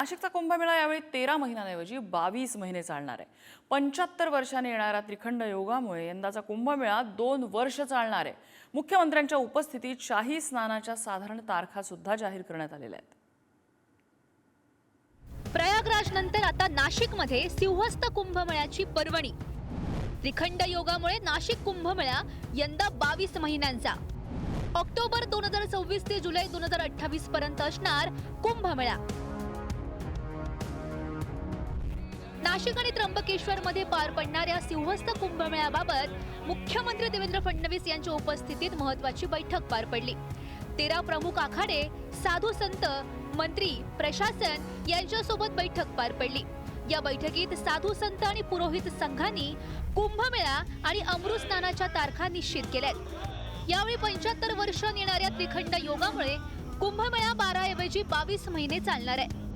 नाशिकचा कुंभमेळा यावेळी 13 महिन्यांऐवजी 22 महिने चालणार आहे। 75 वर्षांनी येणाऱ्या त्रिखंड योगामुळे यंदाचा कुंभमेळा 2 वर्ष चालणार आहे। मुख्यमंत्र्यांच्या उपस्थितीत शाही स्नानाच्या साधारण तारखा सुद्धा जाहीर करण्यात आलेल्या आहेत। प्रयागराज नंतर आता नाशिकमध्ये सिंहस्थ कुंभमेळ्याची पर्वणी। त्रिखंड योगामुळे नाशिक कुंभमेळा यंदा 22 महिन्यांचा। ऑक्टोबर 2024 ते जुलै 2028 पर्यंत असणार कुंभमेळा। नाशिक आणि त्र्यंबकेश्वर मध्ये पार पडणाऱ्या सिंहस्थ कुंभमेळ्याबाबत मुख्यमंत्री देवेंद्र फडणवीस यांच्या उपस्थितीत महत्त्वाची बैठक पार पडली। 13 प्रमुख आखाडे, साधू संत, मंत्री, प्रशासन यांच्यासोबत बैठक पार पडली। या बैठकीत साधू संत आणि पुरोहित संघांनी कुंभमेळा आणि अमृत स्नानाच्या तारखा निश्चित केल्यात। यावेळी 75 वर्ष येणाऱ्या त्रिखंड योगामुळे कुंभमेळा 12 ऐवजी 22 महिने चालणार आहे।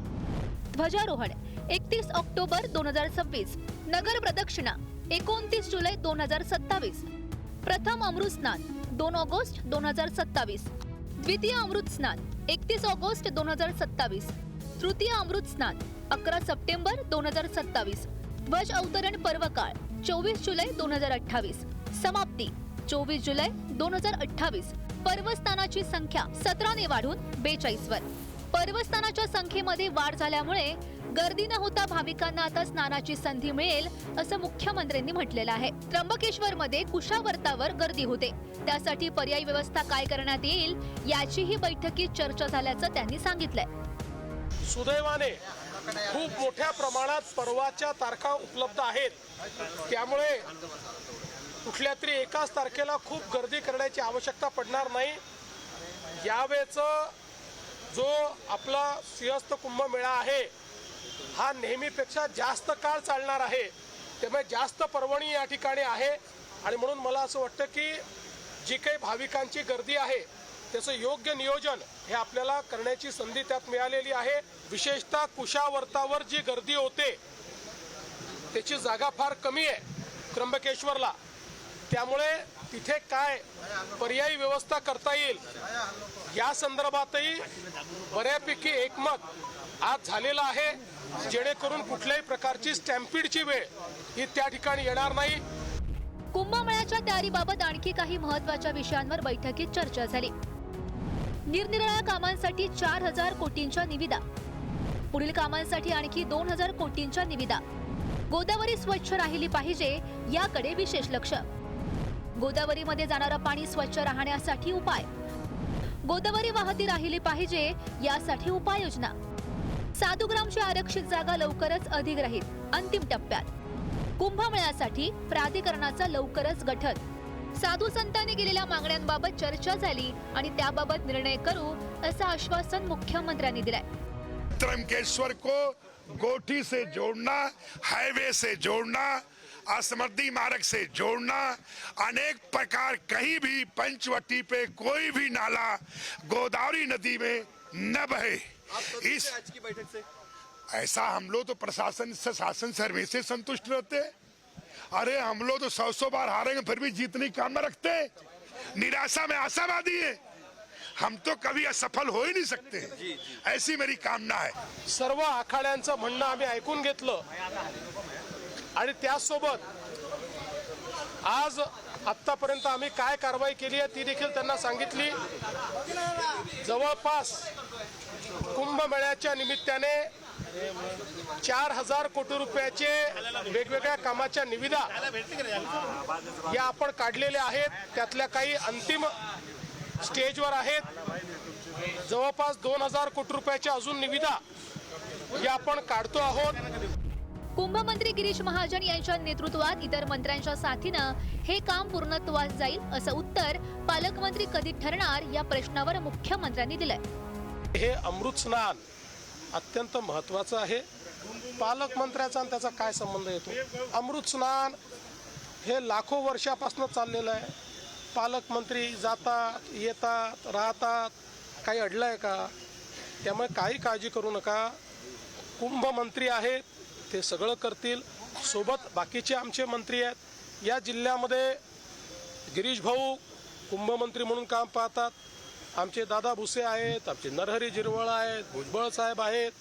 ध्वजारोहण 31 ऑक्टोबर 2026, नगर प्रदक्षिणा 29 जुलै 2027, प्रथम अमृत स्नान 2 ऑगस्ट 2027, द्वितीय अमृत स्नान 31 ऑगस्ट 2027, तृतीय अमृत स्नान 11 सप्टेंबर 2027, ध्वज अवतरण पर्व काळ 24 जुलै 2028, समाप्ती 24 जुलै 2028। पर्वस्थानाची संख्या 17 ने वाढून 42 वर। पर्वस्थानाच्या संख्येमध्ये वाढ झाल्यामुळे गर्दी न होता भाविकांना आता स्नानाची संधी मिळेल असं मुख्यमंत्र्यांनी म्हटलेलं आहे। त्र्यंबकेश्वर मध्ये कुशावर्तावर गर्दी होते, त्यासाठी पर्यायी व्यवस्था काय करण्यात येईल याचीही बैठकीत चर्चा झाल्याचं त्यांनी सांगितलंय। सुदैवाने खूप मोठ्या प्रमाणात पर्वाच्या तारखा उपलब्ध आहेत, त्यामुळे कुठल्या तरी एकाच तारखेला खूप गर्दी करण्याची आवश्यकता पडणार नाही। यावेळेचा जो आपला सिंहस्थ कुंभमेळा आहे हा नेहमीपेक्षा जास्त काळ चालणार आहे, त्यामुळे जास्त पर्वणी या ठिकाणी आहे आणि म्हणून मला असं वाटतं की जी काही भाविकांची गर्दी आहे त्याचं योग्य नियोजन हे आपल्याला करण्याची संधी त्यात मिळालेली आहे। विशेषतः कुशावर्तावर जी गर्दी होते त्याची जागा फार कमी आहे त्र्यंबकेश्वरला, त्यामुळे तिथे काय पर्यायी व्यवस्था करता येईल या संदर्भातही बऱ्यापैकी एकमत आज झालेलं आहे, जेणेकरून कुठल्याही प्रकारची स्टॅम्पीडची वेळ ही त्या ठिकाणी येणार नाही। कुंभमेळ्याच्या तयारीबाबत आणखी काही महत्त्वाच्या विषयांवर बैठकीत चर्चा झाली। निरनिराळ्या कामांसाठी 4000 कोटींच्या निविदा, पुढील कामांसाठी आणखी 2000 कोटींच्या निविदा। गोदावरी स्वच्छ राहिली पाहिजे याकडे विशेष लक्ष। गोदावरीमध्ये जाणारं पाणी स्वच्छ राहण्यासाठी उपाय, गोदावरी वाहती राहिली पाहिजे यासाठी उपाययोजना। साधूग्रामची आरक्षित जागा लवकरच अधिग्रहित, अंतिम टप्प्यात। कुंभमेळ्यासाठी प्राधिकरणाचा लवकरच गठन। साधू संतांनी केलेल्या मागण्यांबाबत चर्चा झाली आणि त्याबाबत निर्णय करू असं आश्वासन मुख्यमंत्र्यांनी दिलंय। त्र्यंबकेश्वर को गोठी से जोड़ना, हाईवे से जोड़ना, असमर्दी मार्ग से जोड़ना, अनेक प्रकार कहीं भी पंचवटी पे कोई भी नाला गोदावरी नदी में न बहे। इस आज की बैठक से ऐसा हम लोग तो प्रशासन से, शासन सर्वे से संतुष्ट रहते। अरे हम लोग तो 100 बार हारेंगे फिर भी जीतने की कामना रखते, निराशा में आशावादी है, हम तो कभी असफल हो ही नहीं सकते, ऐसी मेरी कामना है। सर्व आखाड्यांचं म्हणणं आम्ही ऐकून घेतलं आणि त्यासोबत आज आतापर्यंत आम्ही काय कारवाई केली आहे ती देखील त्यांना सांगितली। जवळपास कुंभमेळ्याच्या निमित्ताने 4000 कोटी रुपयाचे वेगवेगळ्या कामाच्या निविदा या आपण काढलेल्या आहेत, त्यातल्या काही अंतिम स्टेजवर आहेत। जवळपास 2000 कोटी रुपयाच्या अजून निविदा या आपण काढतो आहोत। कुंभमंत्री गिरीश महाजन यांच्या नेतृत्वात इतर मंत्र्यांच्या साथीनं हे काम पूर्णत्वास जाईल असं उत्तर पालकमंत्री कधी ठरणार या प्रश्नावर मुख्यमंत्र्यांनी दिलंय। हे अमृत स्नान अत्यंत महत्त्वाचं आहे। पालकमंत्र्याचा आणि त्याचा काय संबंध येतो? अमृत स्नान हे लाखो वर्षापासून चाललेलं आहे। पालकमंत्री जातात येतात राहतात, काही अडलंय का? त्यामुळे काही काळजी करू नका, कुंभमंत्री आहेत ते सगळं करतील, सोबत बाकीचे आमचे मंत्री आहेत। या जिल्ह्यामध्ये गिरीश भाऊ कुंभमंत्री म्हणून काम पाहतात, आमचे दादा भुसे आहेत, आमचे नरहरी झिरवळ आहेत, भुजबळ साहेब आहेत,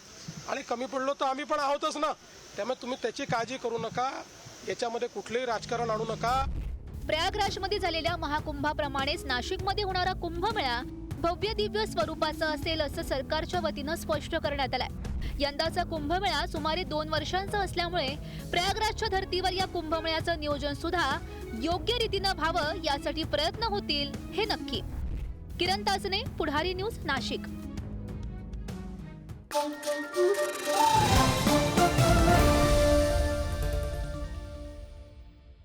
आणि कमी पडलो तर आम्ही पण आहोतच ना. त्यामुळे तुम्ही त्याची काळजी करू नका, याच्यामध्ये कुठलेही राजकारण आणू नका. प्रयागराजमध्ये झालेल्या महाकुंभाप्रमाणेच नाशिकमध्ये होणारा कुंभमेळा भव्य दिव्य स्वरूपाचा असेल असं सरकारच्या वतीनं स्पष्ट करण्यात आलंय. यंदाचा कुंभमेळा सुमारे 2 वर्षांचा असल्यामुळे प्रयागराजच्या धर्तीवर या कुंभमेळ्याचं नियोजन सुद्धा योग्य रीतीनं व्हावं यासाठी प्रयत्न होतील हे नक्की. किरण ताजने, पुढारी न्यूज, नाशिक.